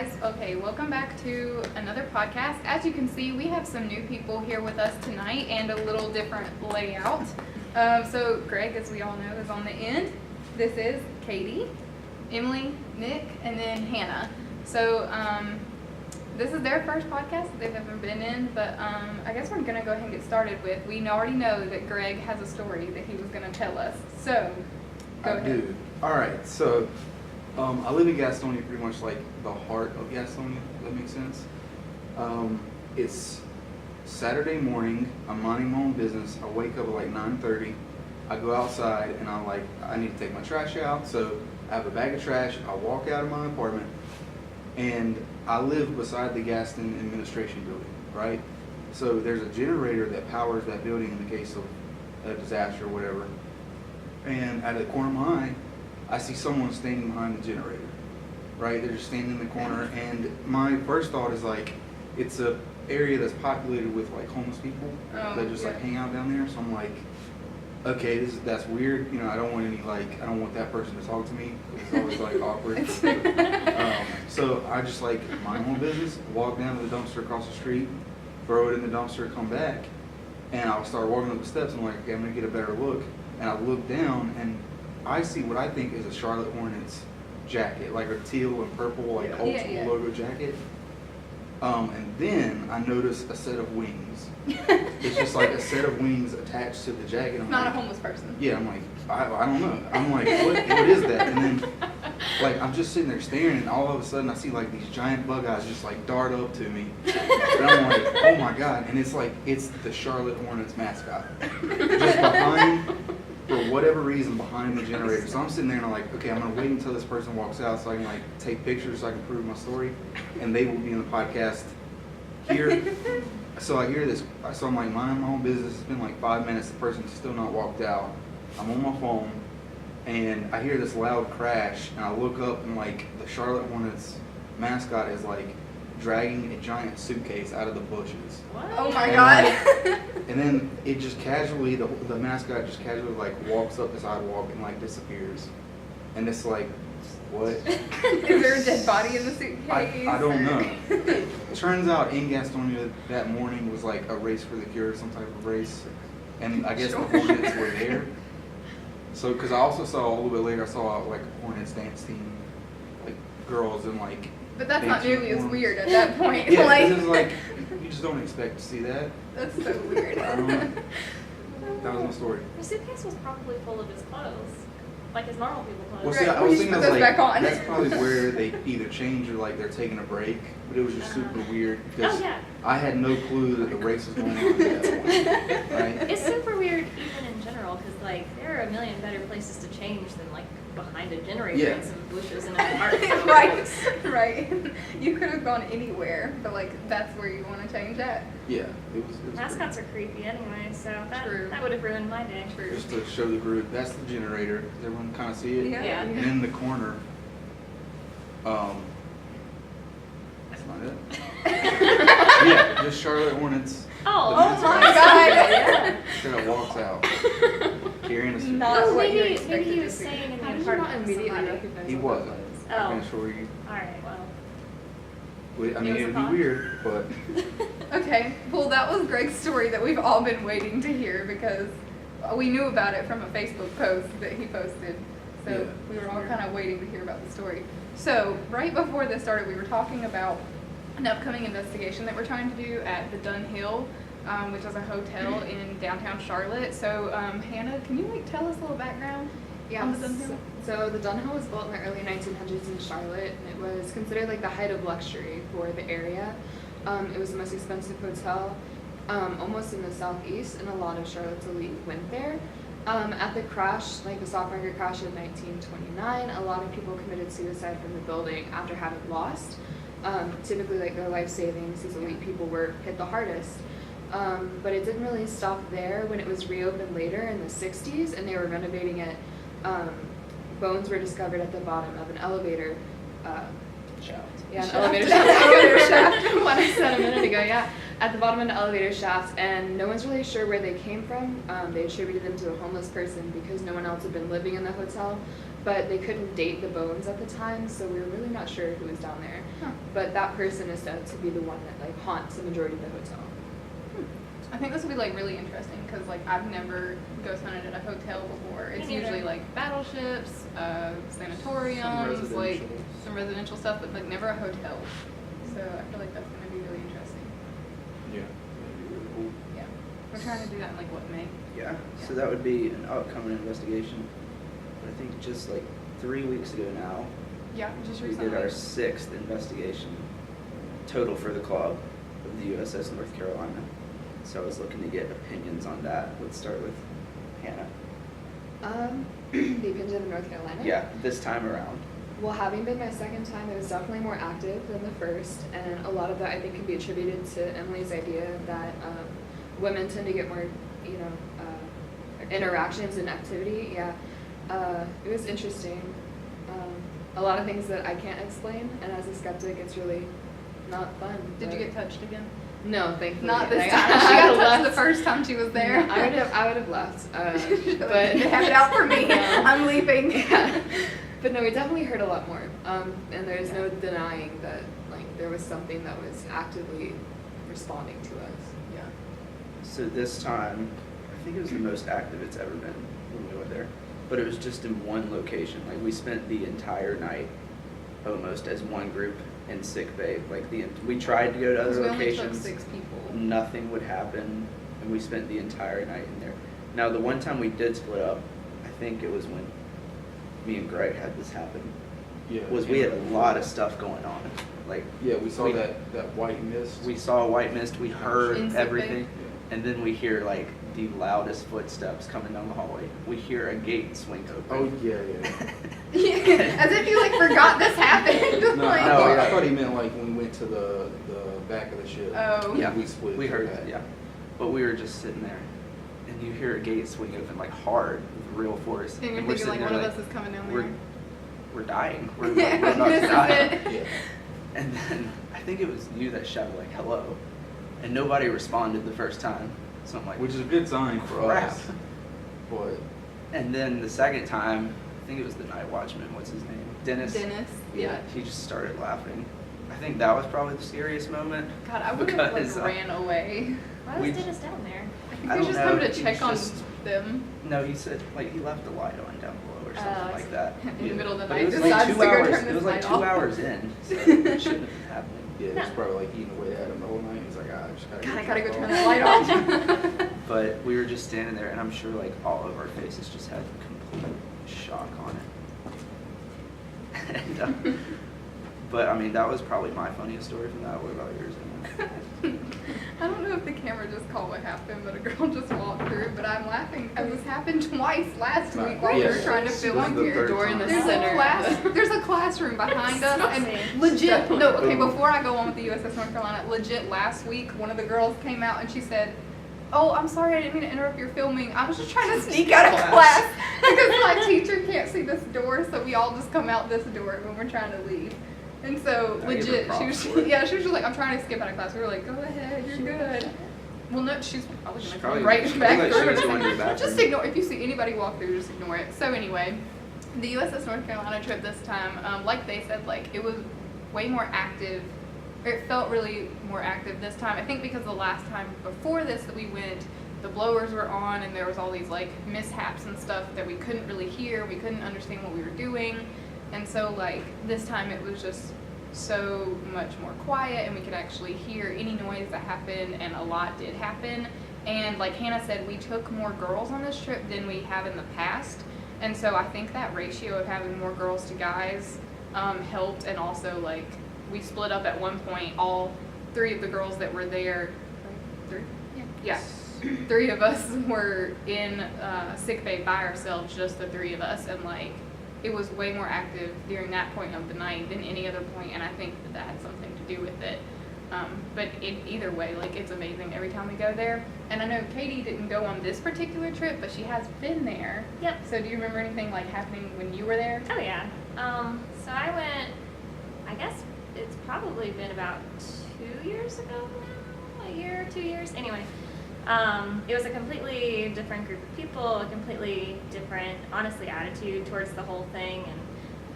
guys. Okay, welcome back to another podcast. As you can see, we have some new people here with us tonight and a little different layout. So Greg, as we all know, is on the end. This is Katie, Emily, Nick, and then Hannah. So this is their first podcast that they've ever been in, but I guess we're going to go ahead and get started with, we already know that Greg has a story that he was going to tell us. So, go ahead. I do. All right, so I live in Gastonia, pretty much like the heart of Gastonia, if that makes sense. It's Saturday morning, I'm minding my own business. I wake up at like 9:30. I go outside and I need to take my trash out. So I have a bag of trash. I walk out of my apartment and I live beside the Gaston administration building, right? So there's a generator that powers that building in the case of a disaster or whatever. And out of the corner of my eye, I see someone standing behind the generator, right? They're just standing in the corner, and my first thought is like, it's a area that's populated with like homeless people that just like hang out down there. So I'm like, okay, that's weird. You know, I don't want that person to talk to me. It's always like awkward. So I just like mind my own business, walk down to the dumpster across the street, throw it in the dumpster, come back, and I'll start walking up the steps. I'm like, okay, I'm gonna get a better look, and I look down and I see what I think is a Charlotte Hornets jacket, like a teal and purple, like old school logo jacket. And then I notice a set of wings. It's just like a set of wings attached to the jacket. I'm Not like, a homeless person. Yeah, I'm like, I don't know. I'm like, what is that? And then, like, I'm just sitting there staring, and all of a sudden I see like these giant bug eyes just like dart up to me. And I'm like, oh my God. And it's like, it's the Charlotte Hornets mascot. Just behind, for whatever reason, behind the generator. So I'm sitting there and I'm like, okay, I'm gonna wait until this person walks out so I can like take pictures so I can prove my story, and they will be in the podcast here. So I hear this, so I'm like minding my own business. It's been like 5 minutes, the person's still not walked out. I'm on my phone and I hear this loud crash, and I look up and like the Charlotte Hornets mascot is like dragging a giant suitcase out of the bushes. What? Oh my And God. and then it just casually, the mascot just casually like walks up the sidewalk and like disappears. And it's like, what? Is there a dead body in the suitcase? I don't know. It turns out in Gastonia that morning was like a race for the cure, some type of race. And I guess the Hornets were there. So, because I also saw a little bit later, I saw like a Hornets dance team, like girls and like. But that's not nearly as weird at that point. Yeah, like, this is like, you just don't expect to see that. That's so weird. I don't know. That was my story. The suitcase was probably full of his clothes, like his normal people clothes. Well, see, Right, I was we thinking should I put was those like, back on. that's probably where they either change or like they're taking a break. But it was just super weird because I had no clue that the race was going on at that point. Right? It's super weird even in general because like there are a million better places to change than like behind a generator and some bushes in a park. right. You could have gone anywhere, but like that's where you want to change at. Yeah, it was Mascots are creepy anyway, so that would have ruined my day. True. just to show the group, that's the generator. Does everyone kind of see it? Yeah. And in the corner, that's not it. Yeah, just Charlotte Hornets. Oh my God. Yeah. That walks out carrying a suitcase. Not what you maybe expected he to was see. staying in the How did you apartment not with immediately somebody. recognize He what wasn't. that I Oh. can assure you. Alright, well. I mean, It was it'd a be thought. weird, but Okay, well that was Greg's story that we've all been waiting to hear because we knew about it from a Facebook post that he posted. So Yeah. we were all kind of waiting to hear about the story. So right before this started, we were talking about an upcoming investigation that we're trying to do at the Dunn Hill, which is a hotel in downtown Charlotte. So Hannah, can you like tell us a little background on the Dunn Hill? So the Dunn Hill was built in the early 1900s in Charlotte, and it was considered like the height of luxury for the area. It was the most expensive hotel, almost in the southeast, and a lot of Charlotte's elite went there. At the crash, like the stock market crash in 1929, a lot of people committed suicide from the building after having lost. Typically, like their life savings, these elite people were hit the hardest. But it didn't really stop there. When it was reopened later in the 60s and they were renovating it, bones were discovered at the bottom of an elevator shaft. Yeah, an elevator shaft. What I said a minute ago, yeah. at the bottom of an elevator shaft, and no one's really sure where they came from. They attributed them to a homeless person because no one else had been living in the hotel, but they couldn't date the bones at the time, so we were really not sure who was down there. Huh. But that person is said to be the one that like haunts the majority of the hotel. I think this will be like really interesting because like I've never ghost hunted at a hotel before. It's Me neither. usually like battleships, sanatoriums, like some residential stuff, but like never a hotel. So I feel like that's going to be really interesting. Yeah. That'd be really cool. Yeah, we're trying to do that in like what, May? Yeah, so that would be an upcoming investigation. But I think just like 3 weeks ago now, Yeah, just we recently. did our 6th investigation total for the club of the USS North Carolina. So I was looking to get opinions on that. Let's start with Hannah. The opinion of North Carolina? Yeah, this time around. Well, having been my second time, it was definitely more active than the first, and a lot of that I think can be attributed to Emily's idea that women tend to get more, interactions and activity. Yeah, it was interesting. A lot of things that I can't explain, and as a skeptic, it's really not fun. Did you but- get touched again? No, thankfully. Not this Like, time. She I got would've touched the left. first time she was there. I would have left. But But they have it out for me. No. I'm leaving. Yeah. But no, we definitely heard a lot more. And there's no denying that like there was something that was actively responding to us. Yeah. So this time, I think it was the most active it's ever been when we went there. But it was just in one location. Like we spent the entire night almost as one group in sick bay. Like we tried to go to Because other we only took locations. 6 people. Nothing would happen, and we spent the entire night in there. Now, the one time we did split up, I think it was when me and Greg had this happen, Yeah. was we had a lot of stuff going on. Like, Yeah, we saw that white mist. we saw a white mist, we heard In sick bay? everything, Yeah. and then we hear, like, the loudest footsteps coming down the hallway. We hear a gate swing open. Oh, yeah. As if you like forgot this happened. No, Like- I thought he meant like when we went to the back of the ship. Oh. Yeah, We split. we heard that. that, yeah. But we were just sitting there, and you hear a gate swing open, like, hard, with real force. And you're we're thinking like sitting one there of us is coming down we're, there. we're dying. We're about to This is die. it. Yeah. And then I think it was you that shouted like hello, and nobody responded the first time. So I'm like, Which is a good sign for crap. us. But And then the second time, I think it was the night watchman. What's his name? Dennis. Dennis. Yeah. He just started laughing. I think that was probably the scariest moment. God, I would have Because, like ran away. Why We- was Dennis down there? I think I he was don't just know. coming to He check on just- them No, he said like he left the light on down below or something I like see. that. in the middle of the But night. it was Decides like to 2 go hours. turn It this was like light 2 off. hours in, so it shouldn't have been happening. yeah, it's No. probably like eating away at him the whole night. He's like, I just gotta. God, I get gotta go this turn off." that light off. But we were just standing there, and I'm sure like all of our faces just had complete shock on it. And, but I mean, that was probably my funniest story from that. What about yours, Emma? I don't know if the camera just caught what happened, but a girl just walked through. But I'm laughing because this happened twice last Right. week while we were Yeah. trying to This film is the here. third Door in the There's center. there's a classroom behind us, and Disgusting. legit. No, okay. Boom. Before I go on with the USS North Carolina, legit last week, one of the girls came out and she said, "Oh, I'm sorry, I didn't mean to interrupt your filming. I was just trying to sneak out of class because my teacher can't see this door, so we all just come out this door when we're trying to leave." And so I give her legit, she props was for it. yeah, she was just like, "I'm trying to skip out of class." We were like, "Go ahead, you're good." Well, no, she's probably She's gonna probably- come right she back looked like she through. was going to the bathroom. Just ignore. If you see anybody walk through, just ignore it. So anyway, the USS North Carolina trip this time, like they said, like it was way more active. Or it felt really more active this time. I think because the last time before this that we went, the blowers were on and there was all these like mishaps and stuff that we couldn't really hear. We couldn't understand what we were doing, and so like this time it was just so much more quiet and we could actually hear any noise that happened, and a lot did happen. And like Hannah said, we took more girls on this trip than we have in the past, and so I think that ratio of having more girls to guys helped. And also like we split up at one point, all 3 of the girls that were there, 3? Yeah. 3 of us were in sick bay by ourselves, just the 3 of us, and like it was way more active during that point of the night than any other point, and I think that that had something to do with it. But either way, like it's amazing every time we go there. And I know Katie didn't go on this particular trip, but she has been there. Yep. So do you remember anything like happening when you were there? Oh yeah. So I went, I guess it's probably been about 2 years ago now, a year, 2 years. Anyway, it was a completely different group of people, a completely different, honestly, attitude towards the whole thing.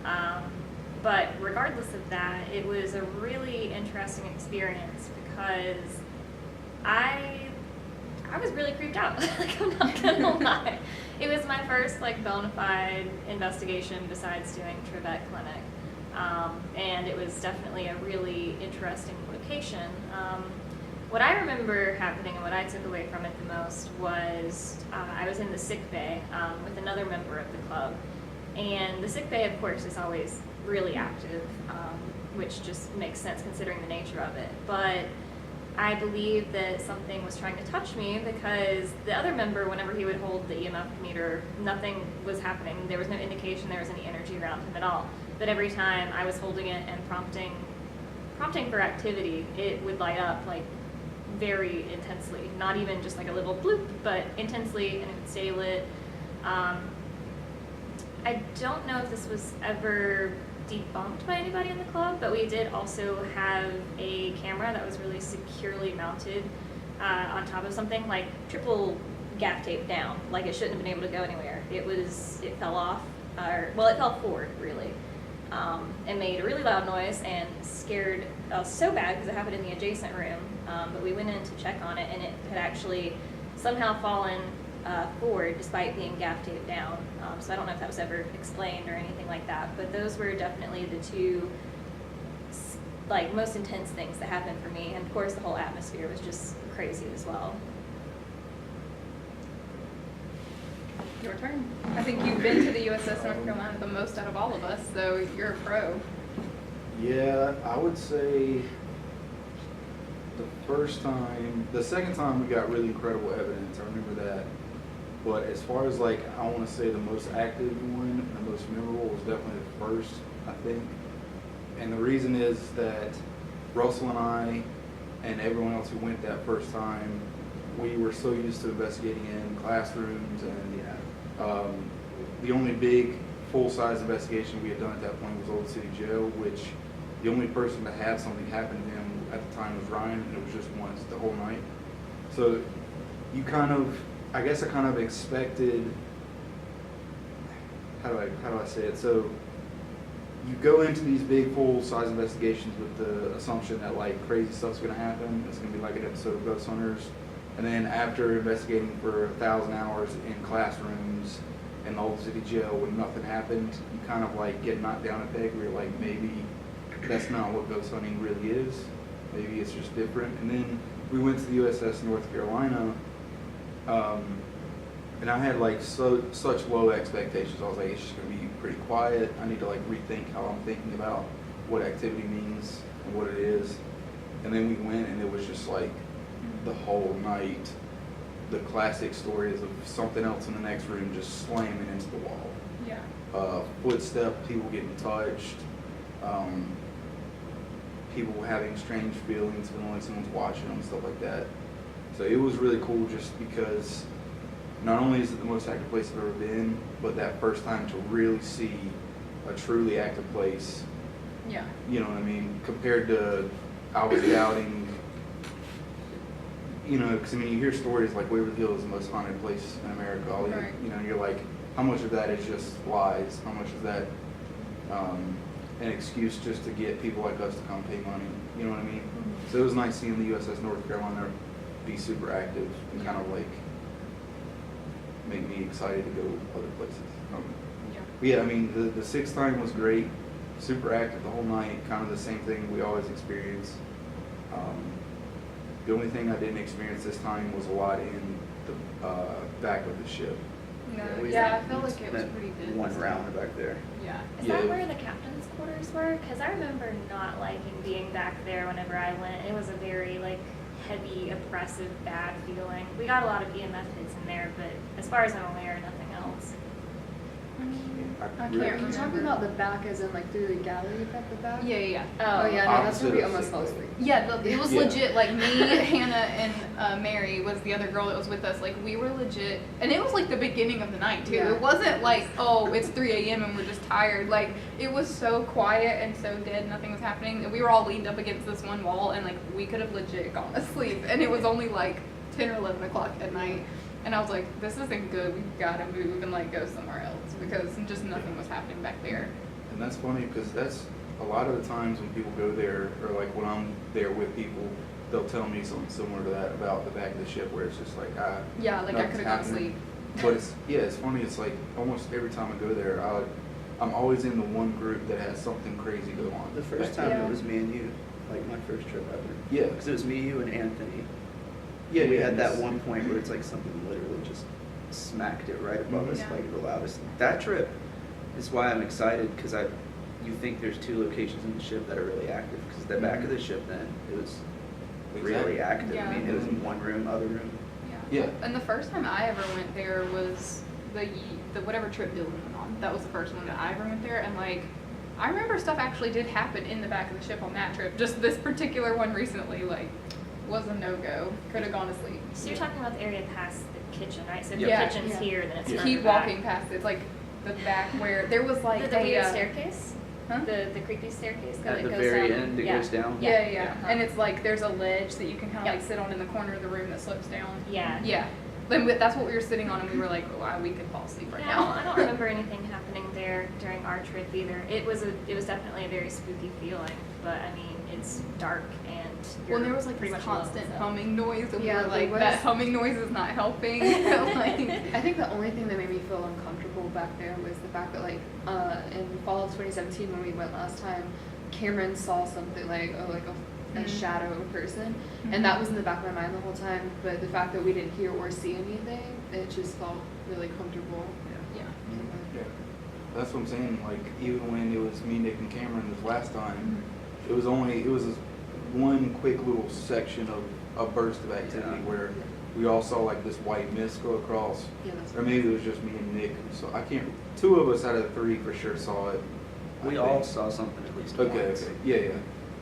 And but regardless of that, it was a really interesting experience because I was really creeped out. Like, I'm not gonna lie. It was my first like bona fide investigation besides doing Trevette Clinic, and it was definitely a really interesting location. What I remember happening and what I took away from it the most was I was in the sick bay with another member of the club, and the sick bay, of course, is always really active, which just makes sense considering the nature of it. But I believe that something was trying to touch me because the other member, whenever he would hold the EMF meter, nothing was happening. There was no indication there was any energy around him at all. But every time I was holding it and prompting for activity, it would light up like very intensely. Not even just like a little bloop, but intensely, and it would stay lit. I don't know if this was ever debunked by anybody in the club, but we did also have a camera that was really securely mounted on top of something, like triple gaff tape down. Like, it shouldn't have been able to go anywhere. It fell off, it fell forward really, and made a really loud noise and scared us so bad because it happened in the adjacent room. But we went in to check on it, and it had actually somehow fallen forward despite being gaff taped down. So I don't know if that was ever explained or anything like that, but those were definitely the two like most intense things that happened for me. And of course the whole atmosphere was just crazy as well. Your turn. I think you've been to the USS North Carolina the most out of all of us, so you're a pro. Yeah, I would say the second time we got really incredible evidence. I remember that. But as far as like, I want to say the most active one, the most memorable was definitely the first, I think. And the reason is that Russell and I and everyone else who went that first time, we were so used to investigating in classrooms, and the only big full-size investigation we had done at that point was Old City Jail, which the only person to have something happen to him at the time was Ryan, and it was just once the whole night. So you I guess I kind of expected, how do I say it? So you go into these big full-size investigations with the assumption that like crazy stuff's gonna happen. It's gonna be like an episode of Ghost Hunters. And then after investigating for 1,000 hours in classrooms in the Old City Jail when nothing happened, you kind of like get knocked down a peg where you're like, maybe that's not what ghost hunting really is. Maybe it's just different. And then we went to the USS North Carolina, and I had like such low expectations. I was like, it's just gonna be pretty quiet. I need to like rethink how I'm thinking about what activity means and what it is. And then we went, and it was just like the whole night, the classic stories of something else in the next room just slamming into the wall. Yeah. Footstep, people getting touched, people having strange feelings, feeling like someone's watching them, stuff like that. So it was really cool just because not only is it the most active place I've ever been, but that first time to really see a truly active place. Yeah. You know what I mean? Compared to, I was doubting, you know, because I mean, you hear stories like Waverly Hills is the most haunted place in America. Right. You know, you're like, how much of that is just lies? How much is that an excuse just to get people like us to come pay money? You know what I mean? Mm-hmm. So it was nice seeing the USS North Carolina be super active and kind of like make me excited to go other places. Yeah, I mean, the sixth time was great, super active the whole night, kind of the same thing we always experience. The only thing I didn't experience this time was a lot in the back of the ship. Yeah, I felt like it was pretty good. One round back there. Yeah. Is that where the captain's quarters were? Because I remember not liking being back there whenever I went. It was a very like heavy, oppressive, bad feeling. We got a lot of EMF hits in there, but as far as I'm aware, nothing else. I can't really Are you talking remember. about the back as in like through the gallery at the back? Yeah, yeah. Oh yeah, no, that's where we Opposite of almost fell Sick Bay. asleep. Yeah, it was Yeah. legit. Like me, Hannah, and Mary was the other girl that was with us. Like we were legit, and it was like the beginning of the night too. Yeah. It wasn't like, oh, it's 3 a.m. and we're just tired. Like it was so quiet and so dead, nothing was happening. And we were all leaned up against this one wall, and like we could have legit gone to sleep. And it was only like 10 or 11 o'clock at night. And I was like, this isn't good. We've got to move and like go somewhere else because just nothing was happening back there. And that's funny because that's a lot of the times when people go there, or like when I'm there with people, they'll tell me something similar to that about the back of the ship where it's just like, Yeah, like I nothing's could have gone to happening. sleep. But it's funny. It's like almost every time I go there, I'm always in the one group that has something crazy go on. The first back time Yeah. it was me and you, like my first trip ever. Yeah. Because it was me, you, and Anthony. Yeah, we yeah, had that it's- one point where it's like something literally just smacked it right above us, Yeah. like the loudest. That trip is why I'm excited because you think there's 2 locations in the ship that are really active because the back of the ship then it was really Exactly. active. Yeah. I mean, it was in one room, other room. Yeah. And the first time I ever went there was the whatever trip Dylan went on. That was the first one that I ever went there, and like I remember stuff actually did happen in the back of the ship on that trip. Just this particular one recently, like, was a no-go. Could have gone to sleep. So you're talking about the area past the kitchen, right? So if Yeah. the kitchen's Yeah. here, then it's Yeah. further Keep back. walking past it. It's like the back where there was like The weird a, staircase? Huh? The creepy staircase that At the goes very down? end, it Yeah. goes down. Yeah, yeah, Yeah. and it's like there's a ledge that you can kind of Yep. like sit on in the corner of the room that slopes down. Yeah. Yeah. Then that's what we were sitting on, and we were like, wow, we could fall asleep right Yeah, now. I don't remember anything happening there during our trip either. It was definitely a very spooky feeling, but I mean, it's dark and Well, you're there was like pretty this much alone, constant so. humming noise, and Yeah, we were there like, was. that humming noise is not helping. Like, I think the only thing that made me feel uncomfortable back there was the fact that like in fall of 2017 when we went last time, Cameron saw something like a Mhm. shadow person, Mhm. and that was in the back of my mind the whole time. But the fact that we didn't hear or see anything, it just felt really comfortable. yeah. Yeah. That's what I'm saying. Like even when it was me, Nick, and Cameron this last time, it was this one quick little section of a burst of activity Yeah. where we all saw like this white mist go across, Yeah, that's or maybe it was just me and Nick. So I can't. 2 of us out of 3 for sure saw it. I We think. all saw something at least Okay. once. Okay. Yeah. Yeah.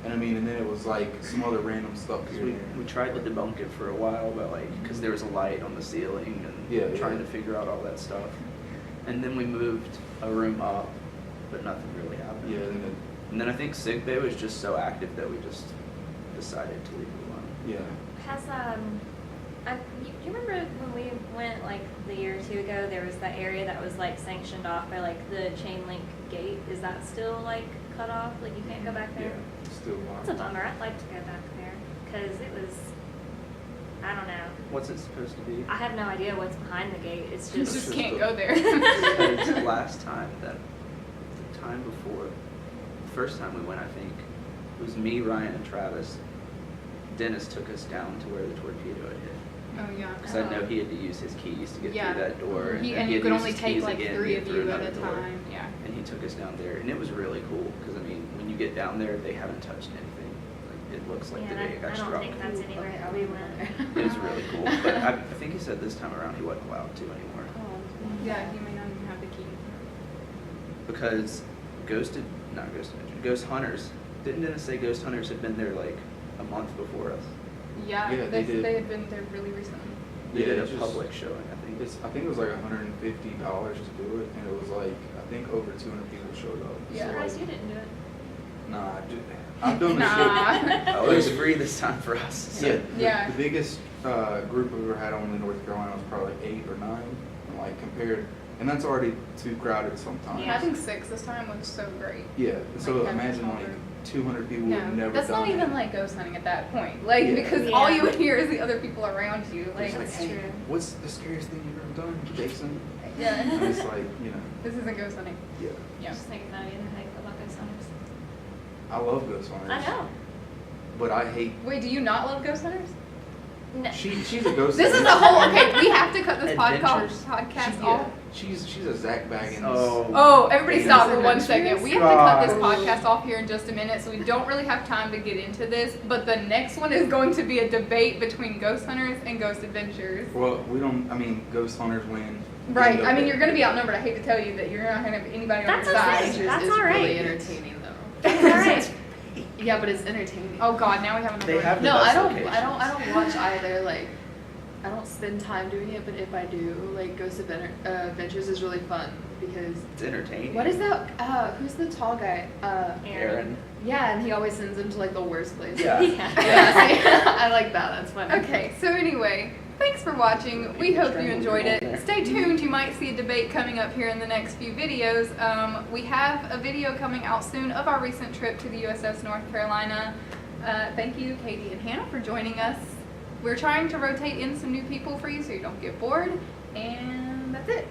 And I mean, and then it was like some other random stuff. 'Cause here we, and there. we tried to debunk it for a while, but like, because there was a light on the ceiling and Yeah, trying yeah. to figure out all that stuff. And then we moved a room up, but nothing really happened. Yeah. Then And then I think Sick Bay was just so active that we just decided to leave it alone. yeah. Has you remember when we went like the year or 2 ago? There was that area that was like sanctioned off by like the chain link gate. Is that still like cut off? Like you can't go back there? Yeah. Still locked. That's a bummer. I'd like to go back there because it was. I don't know. What's it supposed to be? I have no idea what's behind the gate. It's You just. just is can't the- go there. Because last time, the time before, the first time we went, I think, it was me, Ryan, and Travis. Dennis took us down to where the torpedo had hit. Oh yeah. Because I know he had to use his keys to get Yeah. through that door. And then you had could to use only his take keys like again to 3 get of through you at a another door. time. Yeah. And he took us down there, and it was really cool. Because I mean, when you get down there, they haven't touched anything. Like, it looks like the Yeah, day it I got don't struck. think that's anywhere that we went. It was really cool. But I think he said this time around he wasn't allowed to anymore. Yeah, he may not even have the key. Because Ghost Hunters. Didn't Dennis say Ghost Hunters had been there like a month before us? Yeah, Yeah, they did. they had been there really recently. They did a it's just- public showing, I think. I think it was like $150 to do it, and it was like I think over 200 people showed up. Yeah. So, Surprised like, you didn't do it. Nah, I've done the Nah. Oh, it was free this time for us. So. Yeah, Yeah. The biggest group we ever had on in North Carolina was probably like 8 or 9, and like compared, and that's already too crowded sometimes. Yeah. Having 6 this time was so great. Yeah, so Like, having imagine smaller- like 200 people No, who've never that's done not even it. like ghost hunting at that point. Like Yeah. because all Yeah. you would hear is the other people around you. Like, It's like, That's hey, true. what's the scariest thing you've ever done, Jason? And yeah, it's like, you know, this isn't ghost hunting. yeah. Yeah, Just thinking about it about ghost hunters. I love ghost hunters. I know. But I hate, Wait, do you not love ghost hunters? No. She's a ghost. This is a whole, okay, we have to cut this Adventures? podcast Yeah, off. she's a Zach Baggins. Oh, everybody Yeah. stop for 1 second. We have to cut this Gosh. podcast off here in just a minute, so we don't really have time to get into this. But the next one is going to be a debate between Ghost Hunters and Ghost Adventures. Well, Ghost Hunters win. Right. I mean, you're going to be outnumbered. I hate to tell you that you're not going to have anybody on That's your side. okay. Adventures That's is all right. really entertaining though. That's all right. Yeah, but it's entertaining. Oh God, now we have another They have one. the No, best I locations. don't watch either. Like, I don't spend time doing it, but if I do, like, Adventures is really fun because It's entertaining. what is that? Who's the tall guy? Aaron. Yeah, and he always sends them to like the worst places. Yeah. Yeah. Yeah, I like that. That's fun. Okay, so anyway, thanks for watching. We hope you enjoyed it. Stay tuned. You might see a debate coming up here in the next few videos. We have a video coming out soon of our recent trip to the USS North Carolina. Thank you, Katie and Hannah, for joining us. We're trying to rotate in some new people for you so you don't get bored. And that's it.